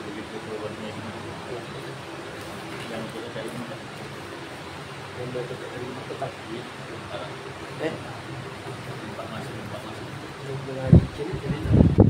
begitu keluarnya yang kita cari tetap empat masuk mulai jadi sudah masuk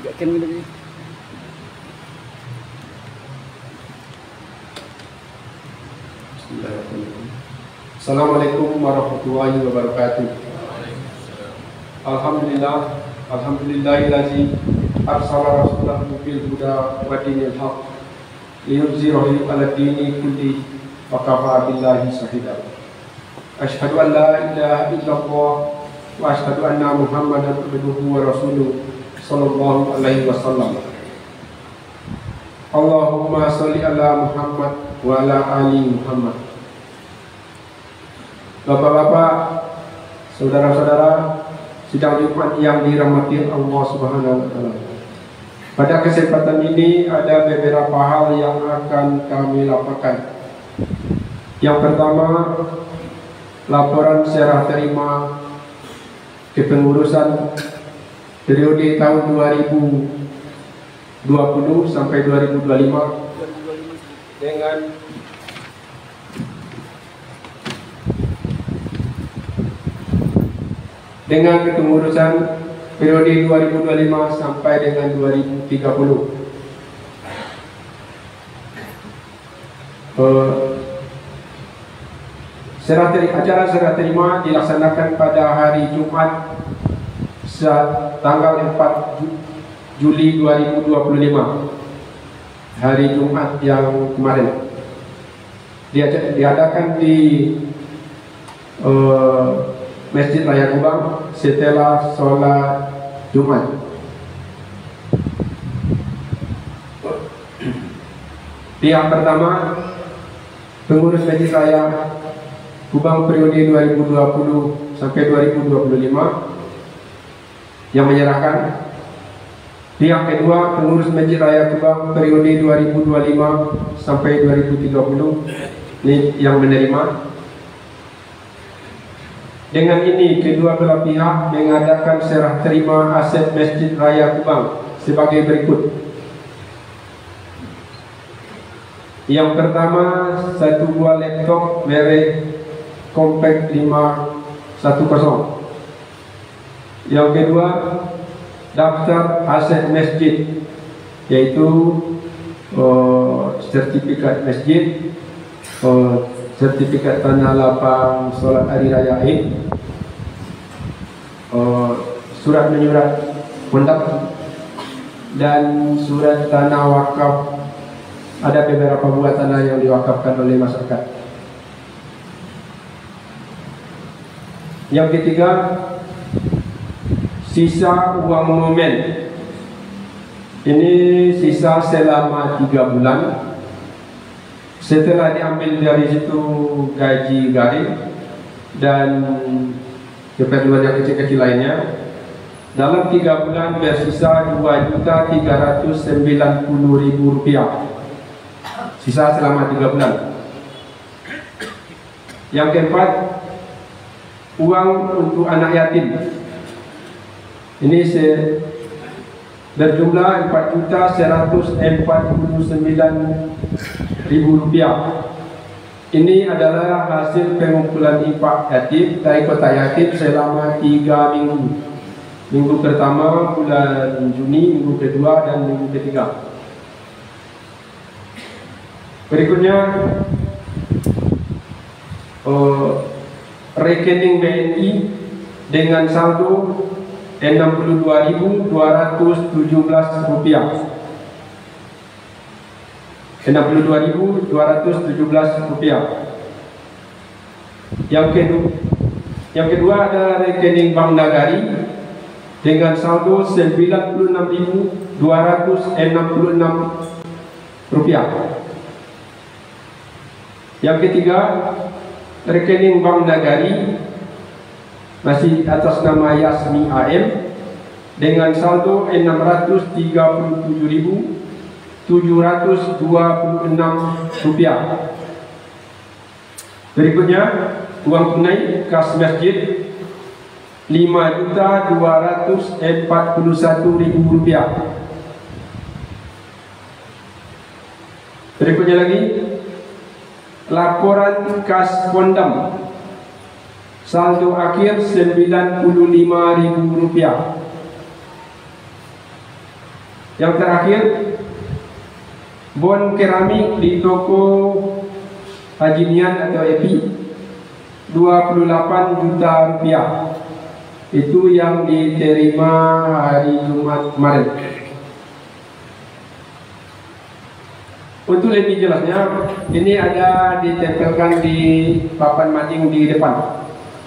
Yakin gitu sih. Assalamualaikum warahmatullahi wabarakatuh. Alhamdulillah, alhamdulillahillazi arsala rasulahu bil huda wa dinil haq liyuzhirahu 'ala dini kulli wa kafa billahi shahida. Asyhadu an la ilaha illallah wa asyhadu anna Muhammadan abduhu wa rasuluhu sallallahu alaihi wasallam. Allahumma sholli ala Muhammad wa ala ali Muhammad. Bapak-bapak, saudara-saudara, sidang Jumat yang dirahmati Allah Subhanahu wa taala. Pada kesempatan ini ada beberapa hal yang akan kami laporkan. Yang pertama, laporan serah terima kepengurusan periode tahun 2020 sampai 2025 dengan kepengurusan periode 2025 sampai dengan 2030. Acara serah terima dilaksanakan pada hari Jumat tanggal 4 Juli 2025, hari Jumat yang kemarin. Diadakan di Masjid Raya Kubang setelah sholat Jumat. Yang pertama, pengurus Masjid Raya Kubang periode 2020 sampai 2025 yang menyerahkan. Yang kedua, pengurus Masjid Raya Kubang periode 2025 sampai 2030 ini yang menerima. Dengan ini, kedua belah pihak mengadakan serah terima aset Masjid Raya Kubang sebagai berikut. Yang pertama, satu buah laptop merek Compaq 510. Yang kedua, daftar aset masjid, yaitu sertifikat masjid, sertifikat tanah lapang solat hari raya Id, surat menyurat kondak, dan surat tanah wakaf. Ada beberapa buah tanah yang diwakafkan oleh masyarakat. Yang ketiga, sisa uang momen. Ini sisa selama 3 bulan. Setelah diambil dari situ gaji garing dan keperluan yang kecil-kecil lainnya, dalam 3 bulan bersisa Rp2.390.000. Sisa selama 3 bulan. Yang keempat, uang untuk anak yatim. Ini berjumlah Rp4.149.000. Ini adalah hasil pengumpulan infak yatim dari kota yatim selama 3 minggu. Minggu pertama bulan Juni, minggu kedua, dan minggu ketiga. Berikutnya, rekening BNI dengan saldo Rp62.217. Rp62.217. Yang kedua adalah rekening Bank Nagari dengan saldo Rp96.266. Yang ketiga, rekening Bank Nagari masih atas nama Yasmi AM dengan saldo Rp637.726. Berikutnya, uang tunai kas masjid Rp5.241.000. Berikutnya lagi, laporan kas Pondam saldo akhir Rp95.000. Yang terakhir, bon keramik di toko Haji Mian atau EPI Rp28 juta. Itu yang diterima hari Jumat kemarin. Untuk lebih jelasnya, ini ada ditempelkan di papan mading di depan,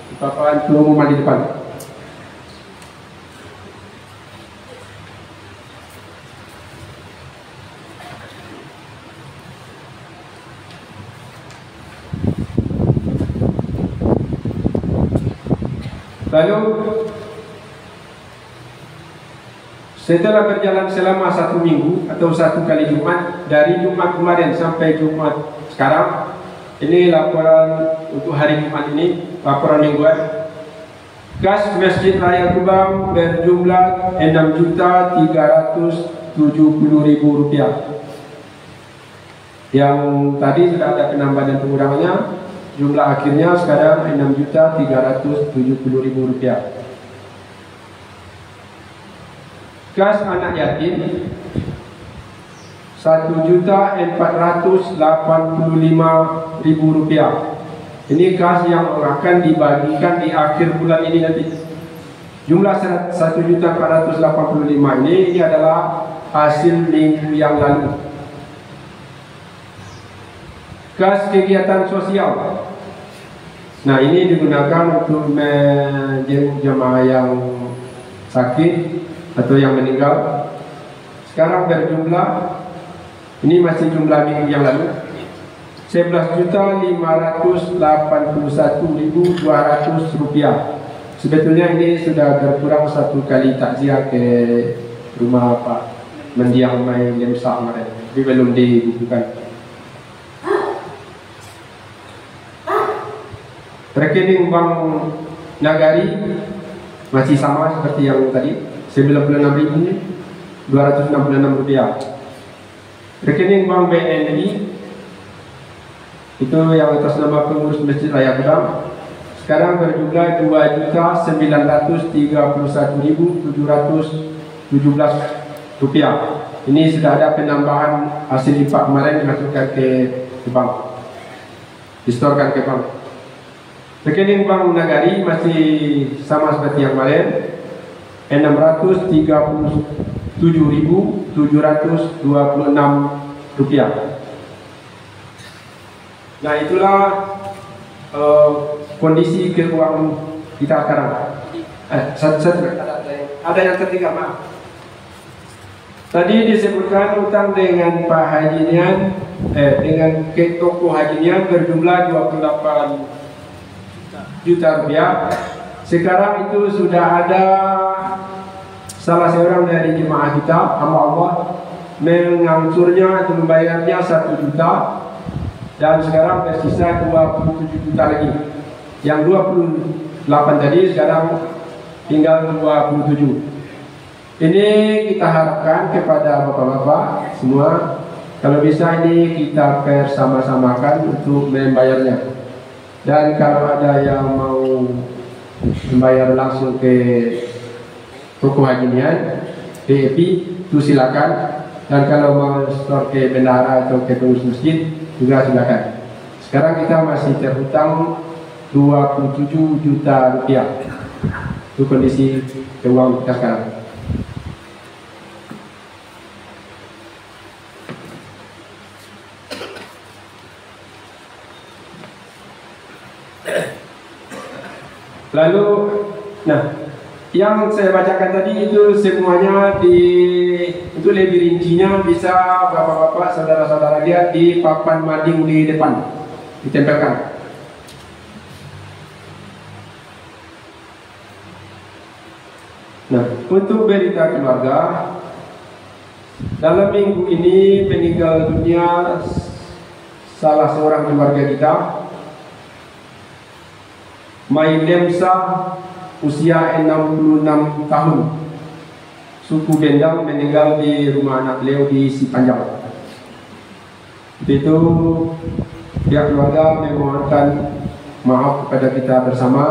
di papan pengumuman di depan. Lalu, setelah berjalan selama 1 minggu atau 1 kali Jumat, dari Jumat kemarin sampai Jumat sekarang, ini laporan untuk hari Jumat ini, laporan mingguan. Kas Masjid Raya Kubang berjumlah Rp6.370.000. Yang tadi sudah ada penambahan dan pengurangannya. Jumlah akhirnya sekarang Rp6.370.000. Kas anak yatim Rp1.485.000. Ini kas yang akan dibagikan di akhir bulan ini nanti. Jumlah Rp1.485.000 ini adalah hasil minggu yang lalu. Kas kegiatan sosial. Nah, ini digunakan untuk menjenguk jamaah yang sakit atau yang meninggal. Sekarang berjumlah, ini masih jumlah minggu yang lalu, Rp11.581.200. Sebetulnya ini sudah berkurang 1 kali takziah ke rumah Pak mendiang Mai Lemsa kemarin, tapi belum dibukukan. Rekening Bank Nagari masih sama seperti yang tadi, 96.266 rupiah. Rekening Bank BNI itu yang atas nama pengurus Masjid Raya Kudam sekarang berjumlah 2.931.717 rupiah. Ini sudah ada penambahan hasil infak kemarin dimasukkan ke bank, distorkan ke bank. Rekening Bank Nagari masih sama seperti yang kemarin, 637.726 rupiah. Nah, itulah kondisi keuangan kita sekarang. Ada yang tertinggal, maaf. Tadi disebutkan utang dengan Pak Haji Nian, dengan ke toko Haji Nian berjumlah 28 juta rupiah. Sekarang itu sudah ada salah seorang dari jemaah kita, hamba Allah, mengangsurnya atau membayarnya 1 juta, dan sekarang tersisa 27 juta lagi. Yang 28 tadi sekarang tinggal 27. Ini kita harapkan kepada bapak-bapak semua, kalau bisa ini kita bersama-samakan untuk membayarnya. Dan kalau ada yang mau membayar langsung ke toko Haji Nian, PEP, itu silakan. Dan kalau mau store ke bendahara atau ke pengurus masjid juga silakan. Sekarang kita masih terhutang 27 juta rupiah. Itu kondisi keuangan kita sekarang. Lalu, nah, yang saya bacakan tadi itu semuanya untuk lebih rincinya bisa bapak-bapak, saudara-saudara lihat di papan mading di depan, ditempelkan. Nah, untuk berita keluarga, dalam minggu ini meninggal dunia salah seorang keluarga kita, Mailemsa, usia 66 tahun, suku Bendang, meninggal di rumah anak beliau di Sipanjang. Itu pihak keluarga memohonkan maaf kepada kita bersama.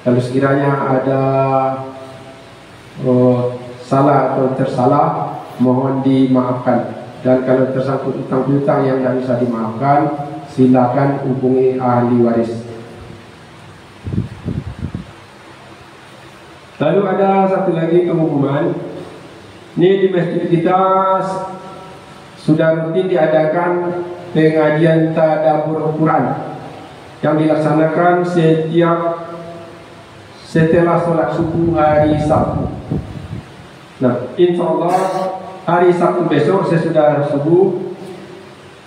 Kalau sekiranya ada salah atau tersalah, mohon dimaafkan. Dan kalau tersangkut utang piutang yang tidak bisa dimaafkan, silakan hubungi ahli waris. Lalu ada satu lagi pengumuman. Ini di masjid kita sudah rutin diadakan pengajian tadabbur Quran yang dilaksanakan setelah sholat subuh hari Sabtu. Nah, insya Allah hari Sabtu besok sesudah subuh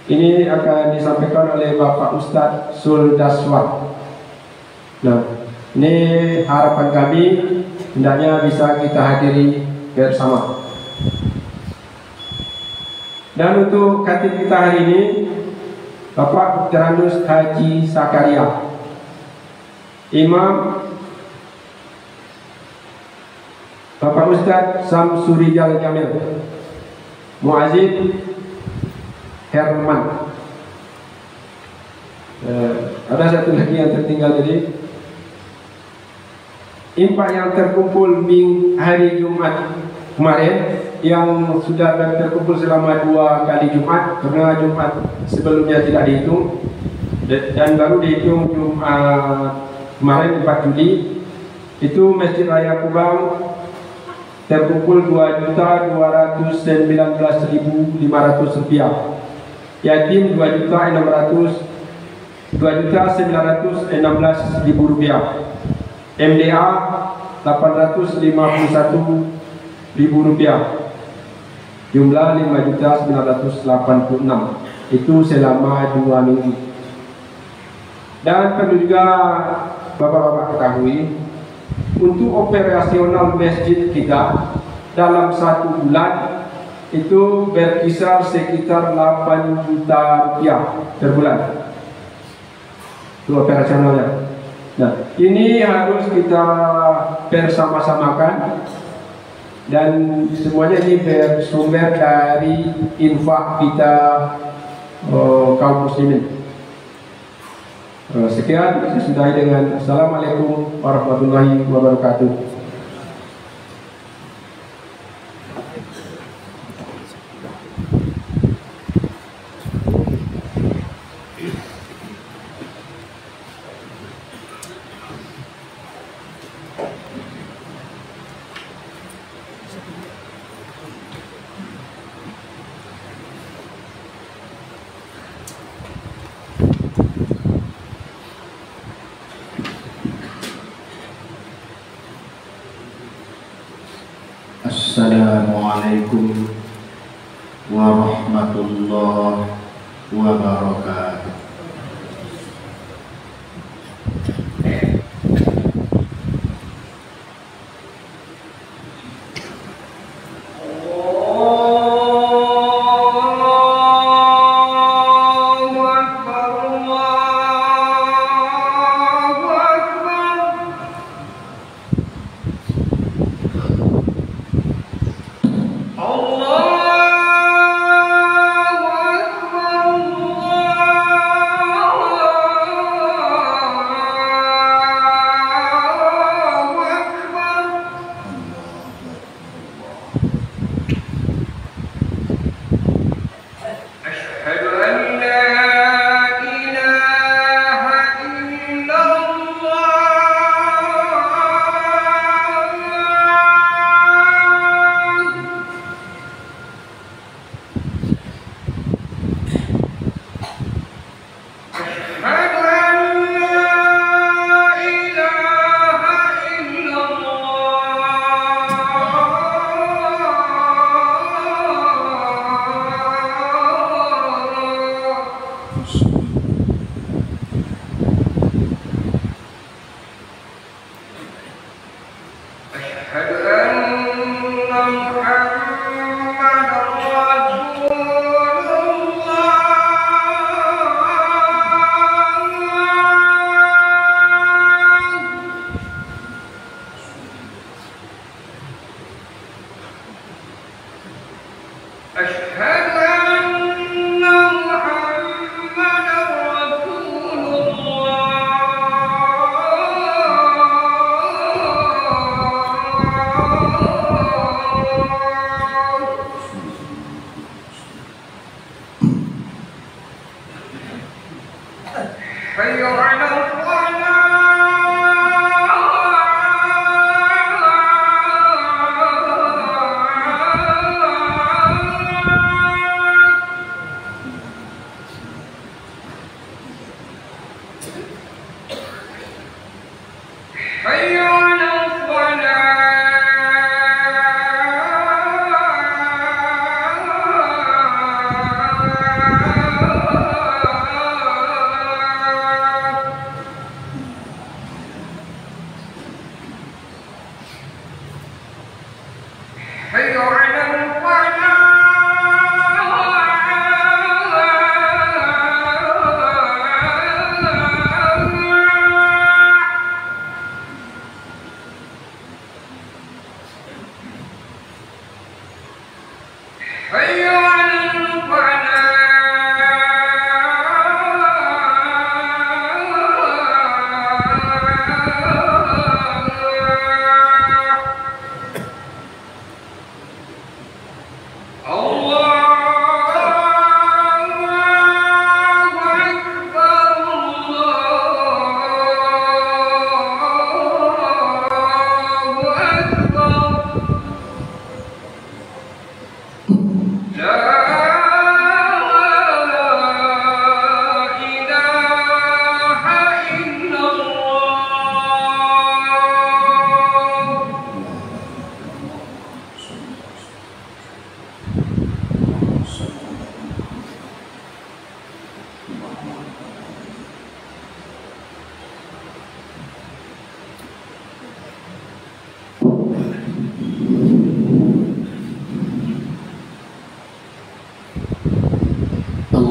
ini akan disampaikan oleh Bapak Ustadz Suldaswar. Nah, ini harapan kami hendaknya bisa kita hadiri bersama. Dan untuk khatib kita hari ini Bapak Teranus Haji Sakaria, Imam Bapak Ustadz Samsurijal Jamil, Muazzin Herman. Ada satu lagi yang tertinggal tadi. Infak yang terkumpul hari Jumat kemarin, yang sudah terkumpul selama 2 kali Jumat, karena Jumat sebelumnya tidak dihitung dan baru dihitung Jumat kemarin 4 Juli. Itu Masjid Raya Kubang terkumpul 2.219.500 rupiah. Yatim 2.916.000 rupiah. MDA 851.000 rupiah. Jumlah 5.986. Itu selama 2 minggu. Dan perlu juga bapak-bapak ketahui, untuk operasional masjid kita dalam 1 bulan itu berkisar sekitar 8 juta rupiah per bulan. Itu operasionalnya. Nah, ini harus kita bersama-samakan dan semuanya ini bersumber dari infak kita kaum muslimin. Sekian, saya sudahi dengan Assalamualaikum warahmatullahi wabarakatuh. Assalamualaikum warahmatullahi wabarakatuh.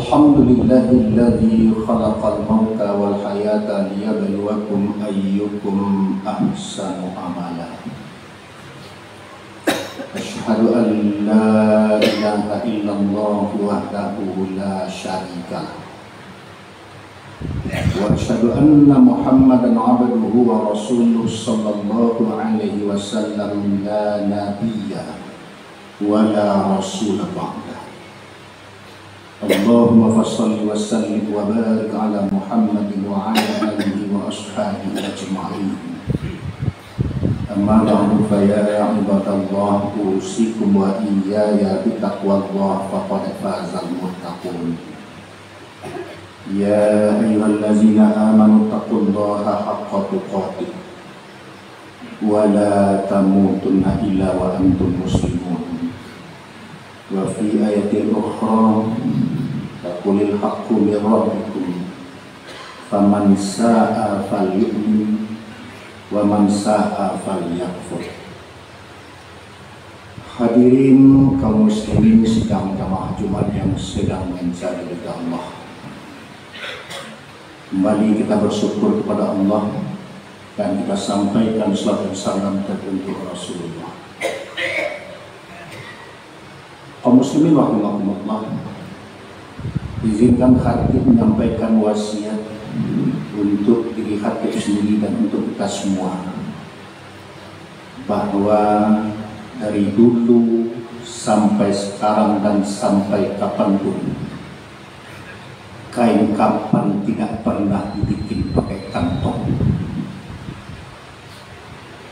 Alhamdulillahilladzi khalaqal mauta wal hayata liyabluwakum ayyukum ahsanu amala. Asyhadu an la ilaha illallah wahdahu la syarika lah. Wa asyhadu anna Muhammadan abduhu wa rasuluhu sallallahu alaihi wasallam la nabiyya wa la rasula ba'da. Allahumma fassalli wa sallim wa barik ala Muhammadin wa ala alihi wa ashabihi ajma'in. Amma ba'du fa ya ibadallah usikum wa iyaya bi taqwallah faqad fazal muttaqun. Ya ayyuhallazina amanu taqullaha haqqa tuqatih wa la tamutunna illa wa antum muslimun. Wa fi ayatin ukhra taqulil haqqu min rabbikum faman sa'a falyu'min wa man sa'a falyakfur. Hadirin kaum muslimin sidang jamaah Jumat yang sedang mencari ridha Allah, kembali kita bersyukur kepada Allah dan kita sampaikan salawat dan salam teruntuk Rasulullah. Kaum muslimin rahimakumullah, izinkan khatib menyampaikan wasiat untuk diri khatib sendiri dan untuk kita semua, bahwa dari dulu sampai sekarang dan sampai kapanpun, kain kapan tidak pernah dibikin pakai kantong,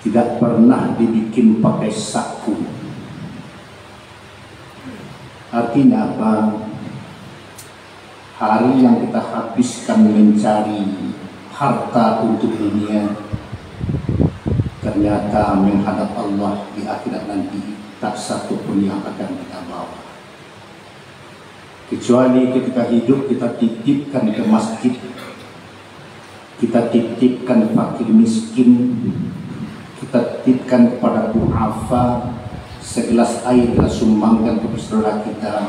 tidak pernah dibikin pakai saku. Artinya apa? Hari yang kita habiskan mencari harta untuk dunia, ternyata menghadap Allah di akhirat nanti tak satu pun yang akan kita bawa, kecuali ketika hidup kita titipkan ke masjid, kita titipkan fakir miskin, kita titipkan kepada du'afa, segelas air kita sumbangkan kepada saudara kita.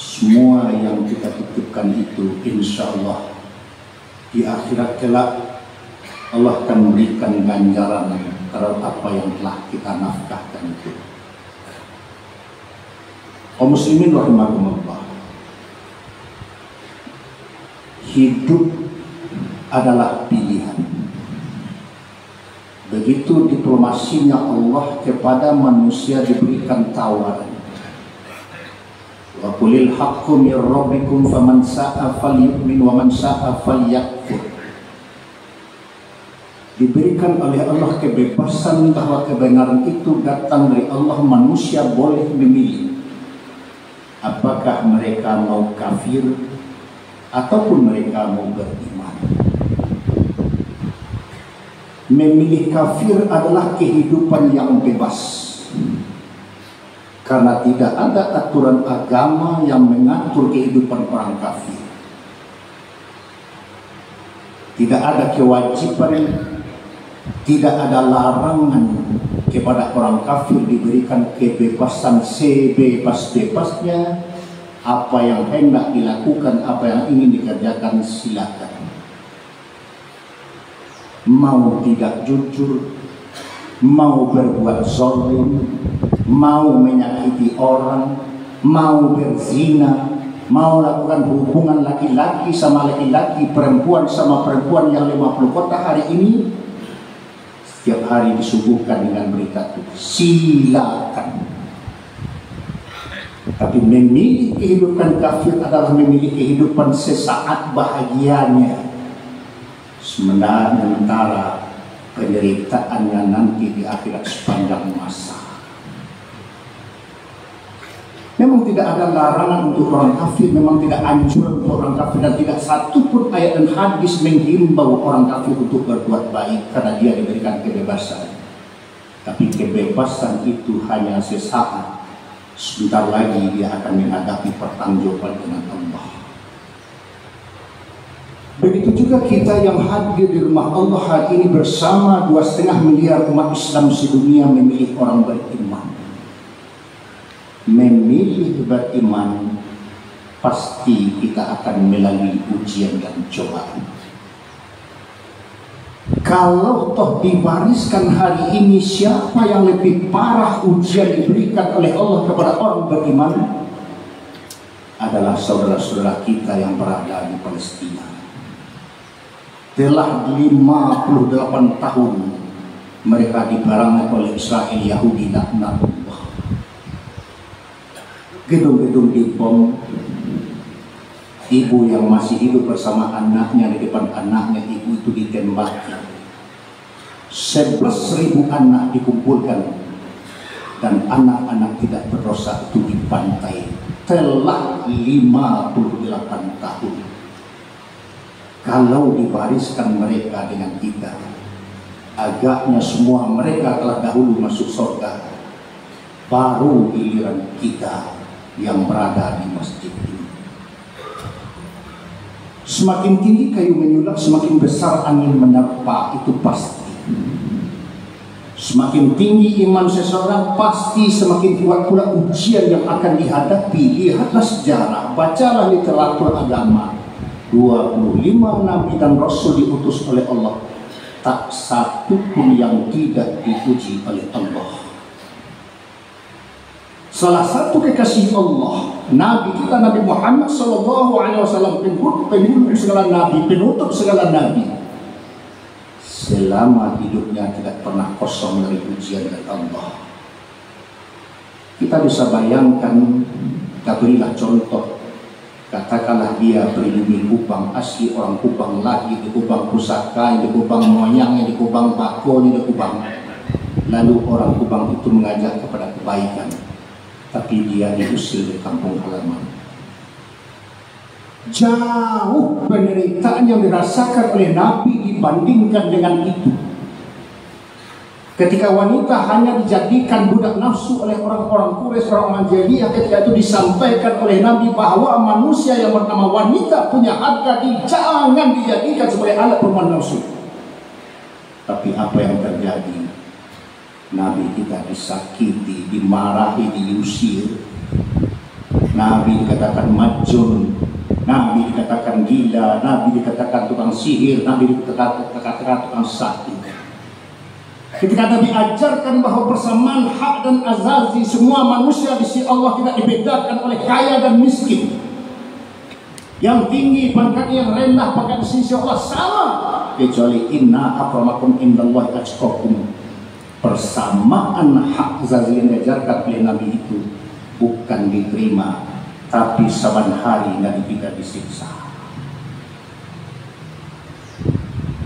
Semua yang kita titipkan itu insya Allah di akhirat kelak Allah akan memberikan ganjaran terhadap apa yang telah kita nafkahkan itu. Kaum muslimin rahimakumullah, hidup adalah pilihan. Begitu diplomasinya Allah kepada manusia diberikan tawaran. Wa qulil haqqu mir rabbikum faman sa'a falyu'min wa man sa'a falyakfur. Diberikan oleh Allah kebebasan bahwa kebenaran itu datang dari Allah. Manusia boleh memilih apakah mereka mau kafir ataupun mereka mau beriman. Memilih kafir adalah kehidupan yang bebas, karena tidak ada aturan agama yang mengatur kehidupan orang kafir. Tidak ada kewajiban, tidak ada larangan kepada orang kafir, diberikan kebebasan sebebas-bebasnya. Apa yang hendak dilakukan, apa yang ingin dikerjakan, silakan. Mau tidak jujur, mau berbuat zalim, mau menyakiti orang, mau berzina, mau lakukan hubungan laki-laki sama laki-laki, perempuan sama perempuan yang 50 kota hari ini, setiap hari disuguhkan dengan berita itu, silakan. Tapi memilih kehidupan kafir adalah memilih kehidupan sesaat bahagianya, sementara penderitaannya nanti di akhirat sepanjang masa. Memang tidak ada larangan untuk orang kafir, memang tidak anjuran untuk orang kafir, dan tidak satu pun ayat dan hadis menghimbau orang kafir untuk berbuat baik karena dia diberikan kebebasan. Tapi kebebasan itu hanya sesaat. Sebentar lagi dia akan menghadapi pertanggungjawaban dengan Allah. Begitu juga kita yang hadir di rumah Allah hari ini bersama 2,5 miliar umat Islam sedunia memilih orang beriman. Memilih beriman pasti kita akan melalui ujian dan cobaan. Kalau toh dibariskan hari ini siapa yang lebih parah ujian diberikan oleh Allah kepada orang beriman, adalah saudara-saudara kita yang berada di Palestina. Telah 58 tahun mereka diperangi oleh Israel, Yahudi, laknatullah. Gedung-gedung dibom, ibu yang masih hidup bersama anaknya di depan anaknya, ibu itu ditembaki. 11.000 anak dikumpulkan dan anak-anak tidak berdosa itu dibantai. Telah 58 tahun. Kalau dibariskan mereka dengan kita, agaknya semua mereka telah dahulu masuk surga, baru giliran kita yang berada di masjid ini. Semakin tinggi kayu menyulap, semakin besar angin menerpa, itu pasti. Semakin tinggi iman seseorang, pasti semakin kuat pula ujian yang akan dihadapi. Lihatlah sejarah, bacalah literatur agama. 25 nabi dan rasul diutus oleh Allah, tak satu pun yang tidak diuji oleh Allah. Salah satu kekasih Allah, Nabi kita Nabi Muhammad SAW, penutup segala nabi, penutup segala nabi. Selama hidupnya tidak pernah kosong dari ujian dari Allah. Kita bisa bayangkan, kita berilah contoh. Katakanlah dia pribumi Kupang, asli orang Kupang, lagi di Kupang Pusaka, di Kupang Moyang, di Kupang Bako, di Kupang. Lalu orang Kupang itu mengajak kepada kebaikan, tapi dia diusir di kampung halaman. Jauh penderitaan yang dirasakan oleh Nabi dibandingkan dengan itu. Ketika wanita hanya dijadikan budak nafsu oleh orang-orang Quraisy, orang Jahiliyah, ketika itu disampaikan oleh Nabi bahwa manusia yang bernama wanita punya harga, jangan dijadikan sebagai alat perbuatan nafsu. Tapi apa yang terjadi? Nabi kita disakiti, dimarahi, diusir. Nabi dikatakan majnun, Nabi dikatakan gila, Nabi dikatakan tukang sihir, Nabi dikatakan tukang sakti. Ketika Nabi ajarkan bahwa persamaan hak dan azazi semua manusia di sisi Allah tidak dibedakan oleh kaya dan miskin, yang tinggi pangkat, yang rendah pangkat di sisi Allah sama, kecuali inna akramakum indallahi atqakum. Persamaan hak azazi yang diajarkan oleh Nabi itu bukan diterima, tapi saban hari Nabi kita disiksa.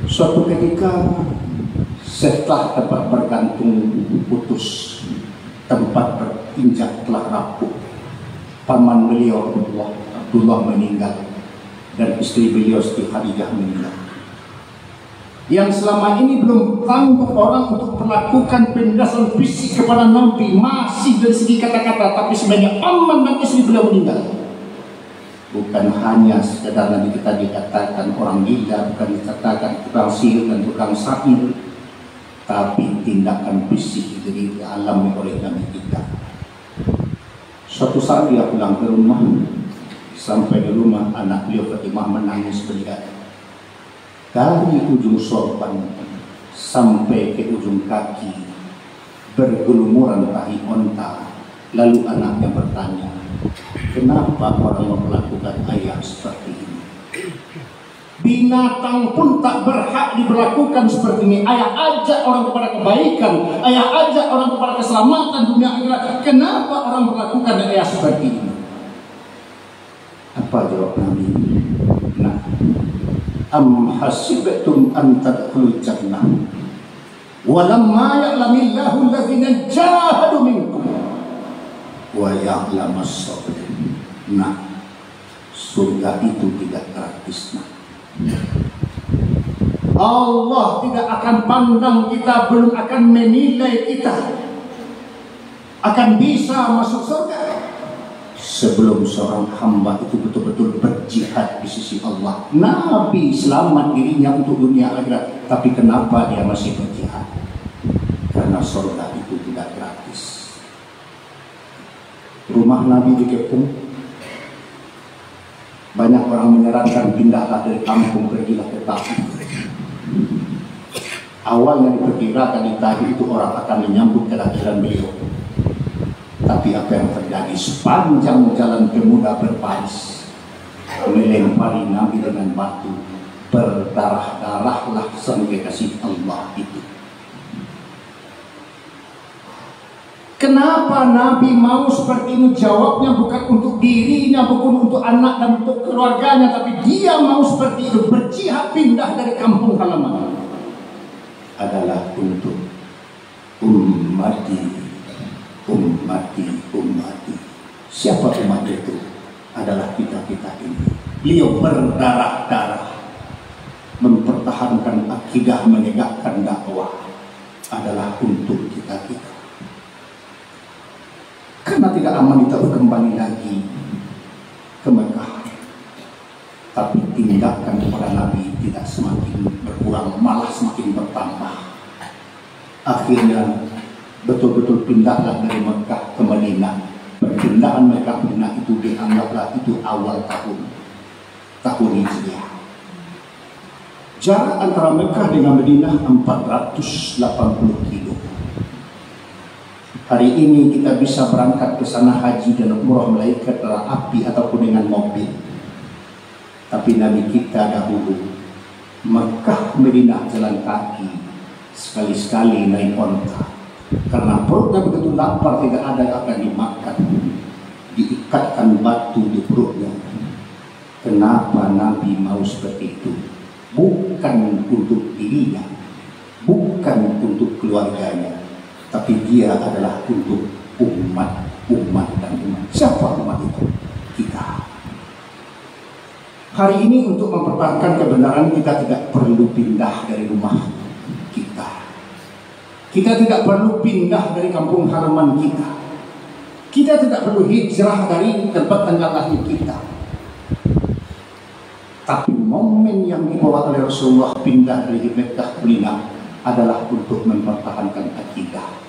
Suatu ketika setelah tempat bergantung putus, tempat berinjak telah rapuh, paman beliau Abdullah meninggal dan istri beliau Siti Khadijah meninggal. Yang selama ini belum sanggup orang untuk melakukan penindasan fisik kepada Nabi, masih dari segi kata-kata, tapi sebenarnya paman dan istri beliau meninggal. Bukan hanya sekedar Nabi kita dikatakan orang gila, bukan dikatakan tukang sihir dan tukang syair, tapi tindakan fisik dari dialami oleh Nabi kita. Suatu saat dia pulang ke rumah, sampai di rumah anak beliau Fatimah menangis berat. Dari ujung sorban sampai ke ujung kaki bergelumuran tahi onta. Lalu anaknya bertanya, kenapa orang melakukan ayat seperti ini? Binatang pun tak berhak diberlakukan seperti ini. Ayah ajak orang kepada kebaikan, ayah ajak orang kepada keselamatan dunia akhirat. Kenapa orang melakukan ayat seperti ini? Apa jawab Nabi? Nah, am hasibtum an tadkhulul jannah walamma ya'lamillahu alladhina jahadu minkum wa ya'lamas sabirin. Nah, surga itu tidak gratis. Nah, Allah tidak akan pandang kita, belum akan menilai kita akan bisa masuk surga sebelum seorang hamba itu betul-betul berjihad di sisi Allah. Nabi selamat dirinya untuk dunia akhirat, tapi kenapa dia masih berjihad? Karena surga itu tidak gratis. Rumah Nabi dikepung, Banyak orang menyarankan pindahlah dari kampung, pergilah ke Taif. Awalnya diperkirakan di Taif itu orang akan menyambut kehadiran beliau. Tapi apa yang terjadi sepanjang jalan pemuda berbaris, melempari Nabi dengan batu, berdarah-darahlah sang kekasih Allah itu. Kenapa Nabi mau seperti ini? Jawabnya bukan untuk dirinya, bukan untuk anak dan untuk keluarganya, tapi dia mau seperti itu, berjihad pindah dari kampung halaman. Adalah untuk ummati. Siapa umat itu? Adalah kita-kita ini. Beliau berdarah-darah mempertahankan akidah, menegakkan dakwah, adalah untuk kita-kita. Karena tidak aman kita kembali lagi ke Mekah, tapi tindakan kepada Nabi tidak semakin berkurang, malah semakin bertambah. Akhirnya betul-betul pindahlah dari Mekah ke Madinah. Perpindahan Mekah ke Madinah itu dianggaplah itu awal tahun Hijriah. Jarak antara Mekah dengan Madinah 480 kilo. Hari ini kita bisa berangkat ke sana haji dan umrah melalui kereta api ataupun dengan mobil. Tapi Nabi kita dahulu Mekah Madinah jalan kaki, sekali-sekali naik onta. Karena perutnya begitu lapar, tidak ada yang akan dimakan, diikatkan batu di perutnya. Kenapa Nabi mau seperti itu? Bukan untuk dirinya, bukan untuk keluarganya, tapi dia adalah untuk umat dan umat. Siapa umat itu? Kita. Hari ini untuk mempertahankan kebenaran kita tidak perlu pindah dari rumah kita. Kita tidak perlu pindah dari kampung halaman kita. Kita tidak perlu hijrah dari tempat tanggal lahir kita. Tapi momen yang dibawa oleh Rasulullah pindah dari Mekah ke Madinah adalah untuk mempertahankan akidah.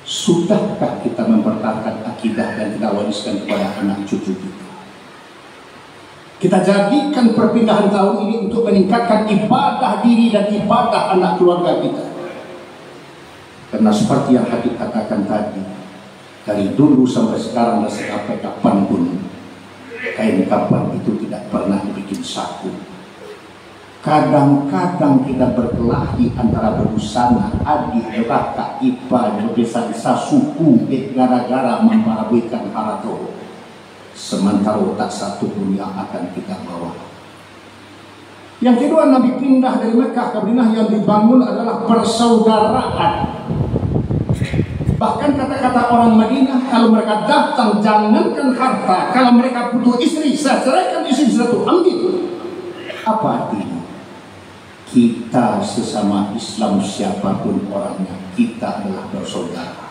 Sudahkah kita mempertahankan akidah dan kita wariskan kepada anak cucu kita? Kita jadikan perpindahan tahun ini untuk meningkatkan ibadah diri dan ibadah anak keluarga kita. Karena seperti yang Habib katakan tadi, dari dulu sampai sekarang dan sampai kapanpun, kain kapan itu tidak pernah dibikin saku. Kadang-kadang kita berkelahi antara berbusana, adik, kakak, ipar, berbisa-bisa suku, gara-gara memparabaikan harato. Sementara tak satu pun yang akan kita bawa. Yang kedua, Nabi pindah dari Mekah ke Madinah, yang dibangun adalah persaudaraan. Bahkan kata-kata orang Madinah, kalau mereka datang jangankan harta, kalau mereka butuh istri, saya ceraikan istri satu, ambil. Apa artinya? Kita sesama Islam siapapun orangnya, kita adalah bersaudara.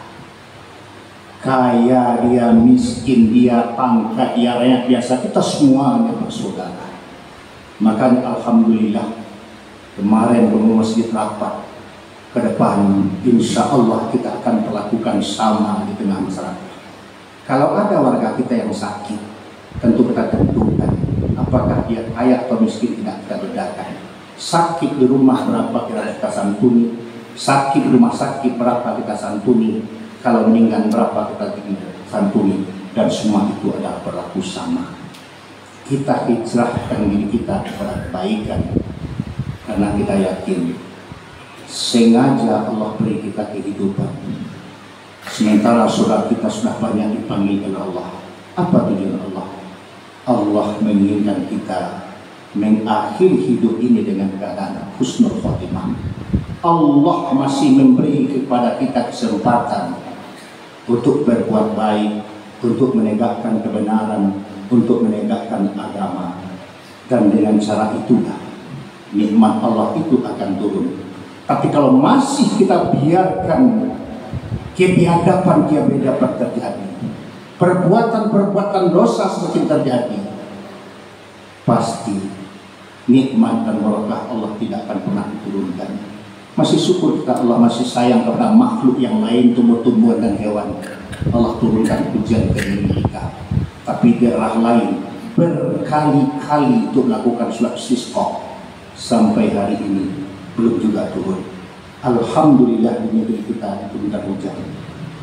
Kaya dia, miskin dia, pangkat dia, rakyat biasa, kita semuanya bersaudara. Makanya alhamdulillah kemarin pengurus masjid rapat, ke depan insya Allah kita akan melakukan sama di tengah masyarakat. Kalau ada warga kita yang sakit, tentu kita tentukan apakah dia kaya atau miskin, tidak kita bedakan. Sakit di rumah berapa kita santuni, sakit di rumah sakit berapa kita santuni, kalau meninggal berapa kita santuni, dan semua itu adalah berlaku sama. Kita hijrahkan diri kita kepada kebaikan karena kita yakin sengaja Allah beri kita kehidupan, sementara saudara kita sudah banyak dipanggil oleh Allah. Apa tujuan Allah? Allah menginginkan kita mengakhiri hidup ini dengan keadaan husnul khotimah. Allah masih memberi kepada kita kesempatan untuk berbuat baik, untuk menegakkan kebenaran, untuk menegakkan agama, dan dengan cara itulah nikmat Allah itu akan turun. Tapi kalau masih kita biarkan kebiadaban terjadi, perbuatan-perbuatan dosa semakin terjadi, pasti nikmat dan barokah Allah tidak akan pernah diturunkan. Masih syukur kita Allah masih sayang kepada makhluk yang lain, tumbuh-tumbuhan dan hewan. Allah turunkan hujan ke diri kita. Tapi di arah lain berkali-kali untuk melakukan sholat istisqa, sampai hari ini belum juga turun. Alhamdulillah di negeri kita itu tidak hujan.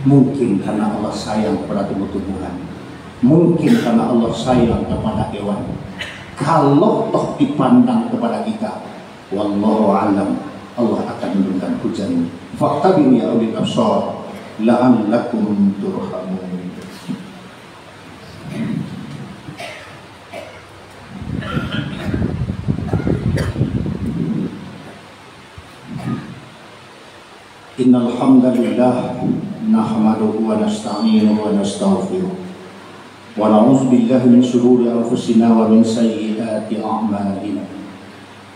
Mungkin karena Allah sayang kepada tumbuh-tumbuhan, mungkin karena Allah sayang kepada hewan. Kalau toh dipandang kepada kita, wallahu alam, Allah akan menurunkan hujan. Faqtabiru ya ulil absar la'allakum turhamun. Innal hamdalillah nahmaduhu wa nasta'inuhu wa nastaghfiruh wa na'udzu billahi min shururi anfusina wa min sayyiati a'malina.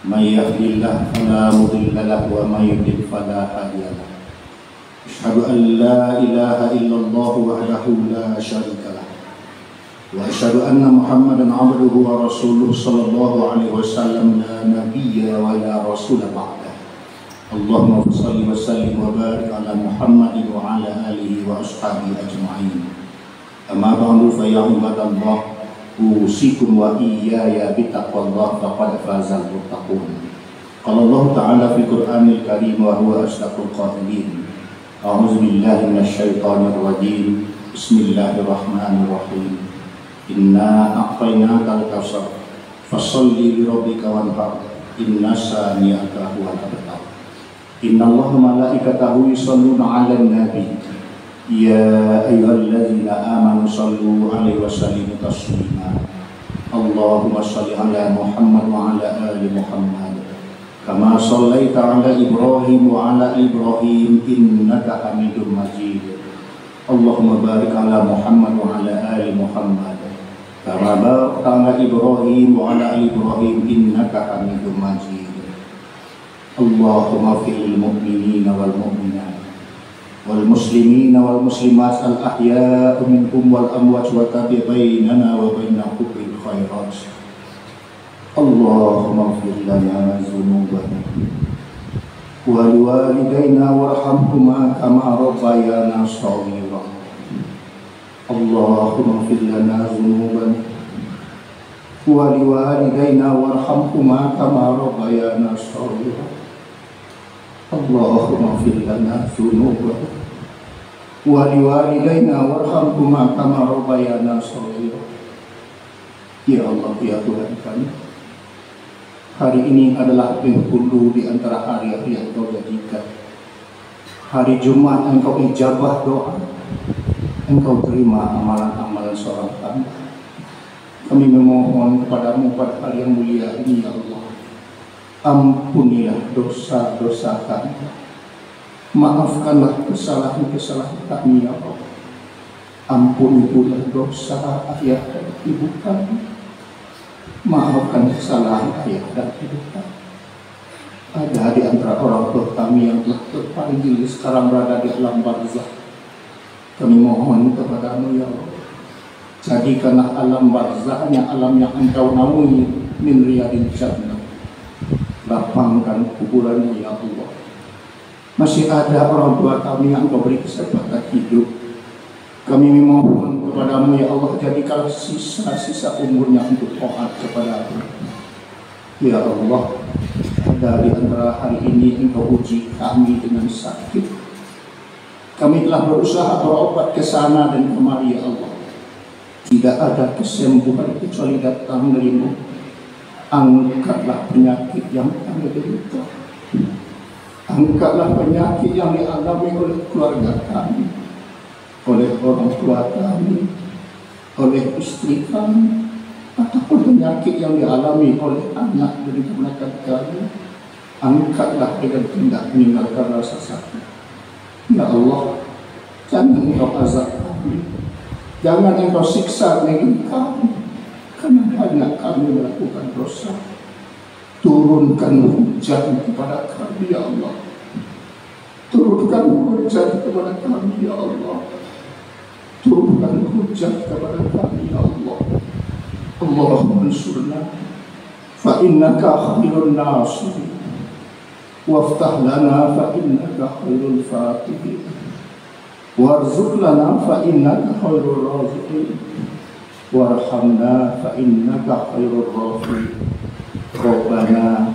May yahdihillahu fala mudilla lahu wa may yudlil fala hadiya lahu. Asyhadu an la ilaha illallah wahdahu la syarika lah wa asyhadu anna Muhammadan 'abduhu wa rasuluhu sallallahu alaihi wasallam la nabiyya wa la rasula ba'da. Allahumma shalli wa sallim wa barik ala Muhammadin wa ala alihi wa ashabihi ajma'in. Amma ba'du fa ya ibadallah, usikum wa iyaya bittaqwallah faqad fazal muttaqun. Qala Allah Ta'ala fil Qur'anil Karim wa huwa asdaqul qailin. A'udzu billahi minasyaitonir rajim. Bismillahirrahmanirrahim. Inna a'tainakal kautsar fasholli li rabbika wanhar. Inna sani'aka huwal abtar. Inna Allah malaikatahu yusholluna 'alan nabi. Ya ayyuhalladzina amanu shallu 'alaihi wa sallimu taslima. Allahumma shalli 'ala Muhammad wa 'ala ali Muhammad kama shallaita 'ala Ibrahim wa 'ala Ibrahim innaka Hamidum Majid. Allahumma barik 'ala Muhammad wa 'ala ali Muhammad kama barakta 'ala Ibrahim wa 'ala ali Ibrahim innaka Hamidum Majid. Allahumma fil mu'minina wal mu'minat wal muslimina wal muslimat al ahya'u minhum wal amwat wa tabi bainana wa bainahum bil khairat. Allahumma ighfir lana dzunubana wa liwalidayna warhamhuma kama rabbayana shaghira. Allahumma ighfir lana dzunubana wa liwalidayna warhamhuma kama rabbayana shaghira. Allahumma ighfir lana dzunubana wa liwalidayna warhamhuma kama rabbayana shaghira. Ya Allah, ya Tuhan kami, hari ini adalah penghulu di antara hari-hari yang Engkau jadikan. Hari Jumat Engkau ijabah doa, Engkau terima amalan-amalan seorang hamba. Kami memohon kepadamu pada hari yang mulia ini, ya Allah, ampunilah dosa-dosa kami, maafkanlah kesalahan-kesalahan kami, ya Allah. Ampuni pula dosa ayah dan ibu kami, maafkan kesalahan ayah dan ibu kami. Ada di antara orang tua kami yang telah terpanggil sekarang berada di alam barzakh. Kami mohon kepadamu, ya Allah, jadikanlah alam barzakhnya alam yang Engkau naungi min riyadil jannah. Lapangkan kuburannya, ya Allah. Masih ada orang tua kami yang Engkau beri kesempatan hidup. Kami memohon kepadamu, ya Allah, jadikanlah sisa-sisa umurnya untuk taat kepadamu. Ya Allah, ada di antara hari ini Engkau uji kami dengan sakit. Kami telah berusaha berobat ke sana dan kemari, ya Allah. Tidak ada kesembuhan kecuali datang darimu. Angkatlah penyakit yang kami derita. Angkatlah penyakit yang dialami oleh keluarga kami, oleh orang tua kami, oleh istri kami, ataupun penyakit yang dialami oleh anak dari keponakan kami. Angkatlah dengan tindak meninggalkan rasa sakit. Ya Allah, jangan Engkau azab kami, jangan Engkau siksa negeri kami, karena banyak kami melakukan dosa. Turunkan hujan kepada kami, ya Allah. Turunkan hujan kepada kami, ya Allah. Turunkan hujan kepada kami, ya Allah. Allahumma ansurna fa innaka khairun nasirin waftah lana fa innaka khairul fatihin warzuq lana fa innaka khairur raziqin warhamna fa innaka khairur rahimin. Rabbana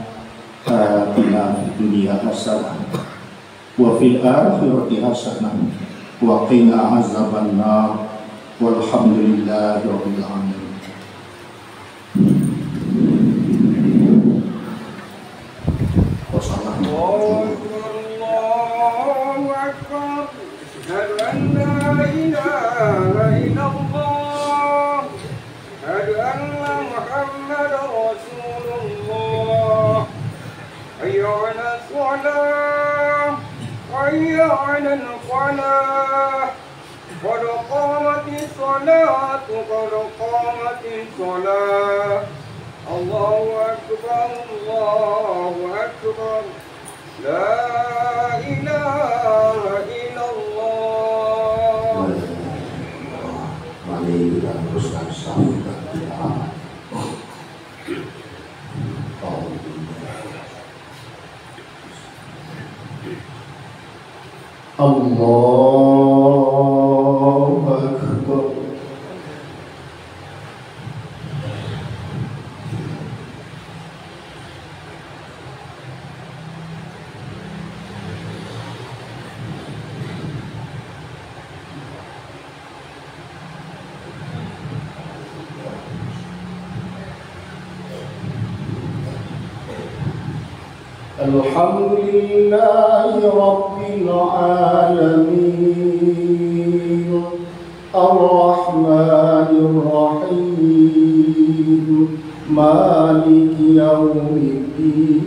atina fid dunya hasanah wa fil akhirati hasanah wa qina azabannar. Walhamdulillahi rabbil alamin. Allahu Akbar. Asyhadu an la ilaha illallah. Asyhadu anna Muhammadar Rasulullah. Hayya 'alas shalah. Hayya 'alal falah. Qad qamatis salatu, qad qamatis salah. Allahu Akbar, Allahu Akbar. La ilaha illallah. Mari kita teruskan sambutan kita. Allahu Akbar. Alhamdulillahi Rabbil Alamin. Ar-Rahmanir Rahim. Maliki Yawmiddin.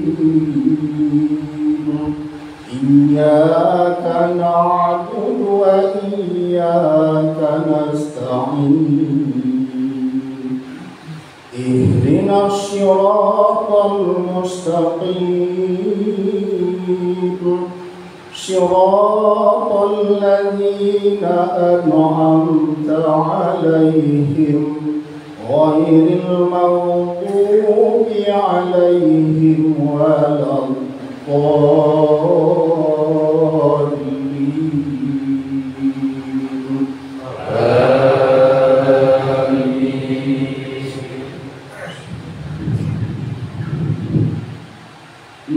Iyyaka na'budu wa iyyaka nasta'in. اهدنا الصراط المستقيم صراط الذين أنعمت عليهم غير المغضوب عليهم ولا الضالين.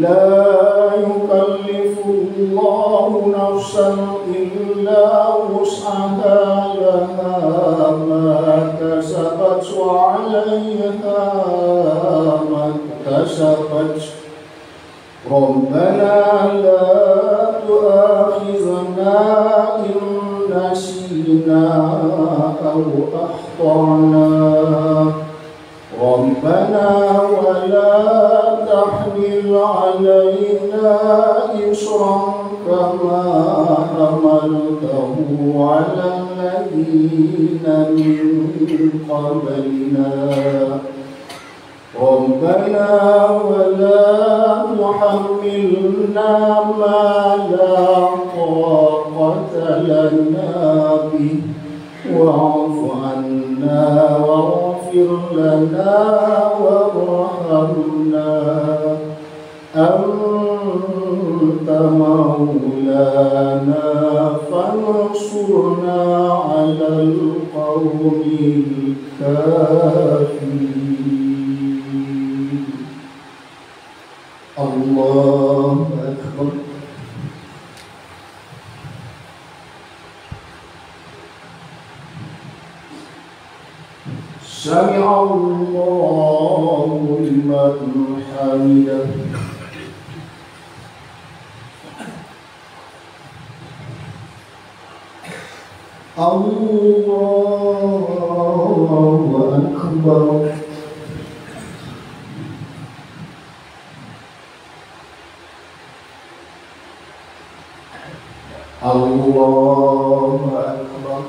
لا يكلف الله نفسا إلا وسعها لها ما كسبت وعليها ما اكتسبت ربنا لا تؤاخذنا إن نسينا أو أخطأنا ربنا ولا تحمل علينا إصرا كما حملته على الذين من قبلنا ربنا ولا تحملنا ما لا طاقة لنا به واعف عنا واغفر لنا وارحمنا أنت مولانا فانصرنا على القوم الكافرين. الله أكبر. سمع الله لمن حمده. الله أكبر. الله أكبر.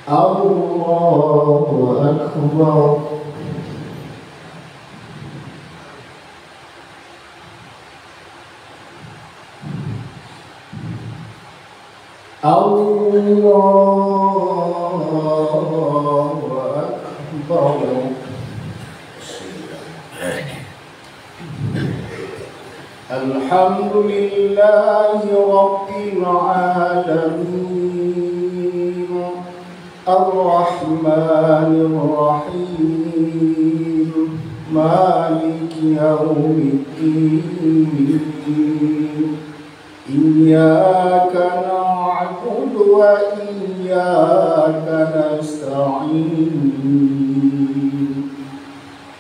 الله أكبر. الله أكبر. Alhamdulillahi Rabbil Alamin Ar-Rahmanir Rahim Maliki Yawmiddin Iyyaka na'budu wa iyyaka nasta'in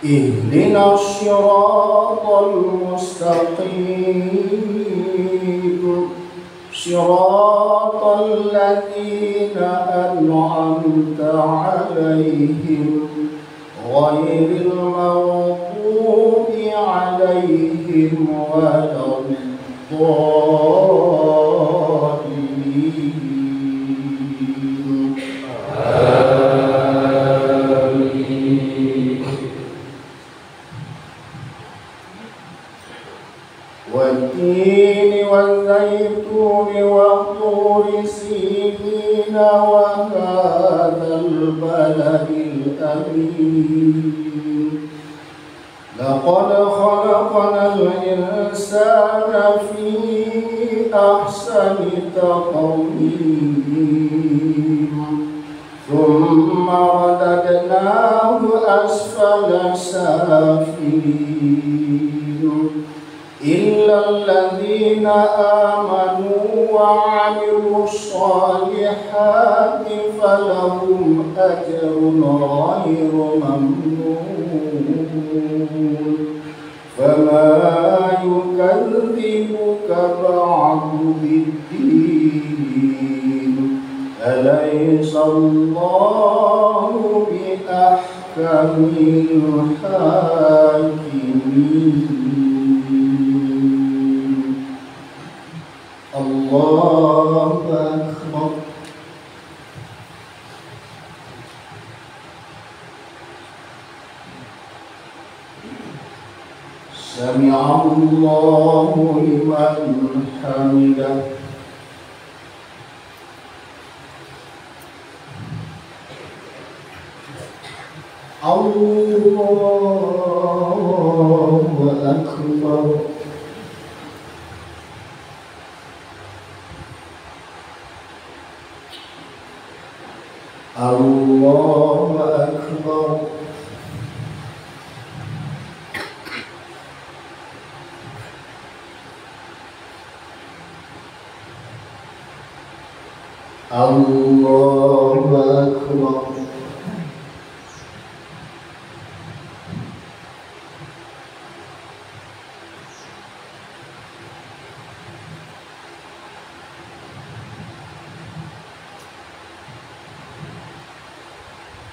Ihdinas siratal mustaqim Siratal ladzina an'amta 'alaihim ghairil maghdubi 'alaihim waladdallin والتين والزيتون وطور سينين وهذا البلد الأمين لقد خلقنا الإنسان في أحسن تقويم ثم رددناه أسفل سافلين إلا الذين آمنوا وعملوا الصالحات فلهم أجر غير ممنون فما يكذبك بعد بالدين أليس الله بأحكم الحاكمين الله أكبر سمع الله لمن حمده الله أكبر الله أكبر الله أكبر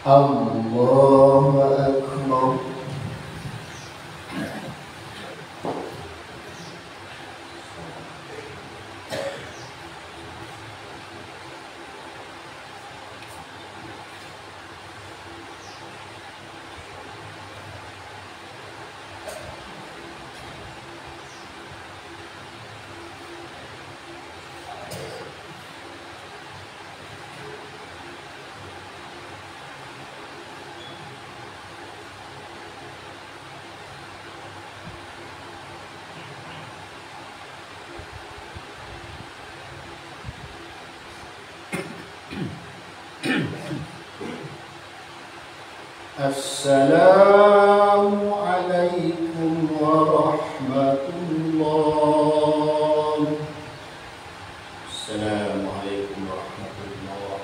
الله أكبر السلام عليكم ورحمة الله السلام عليكم ورحمة الله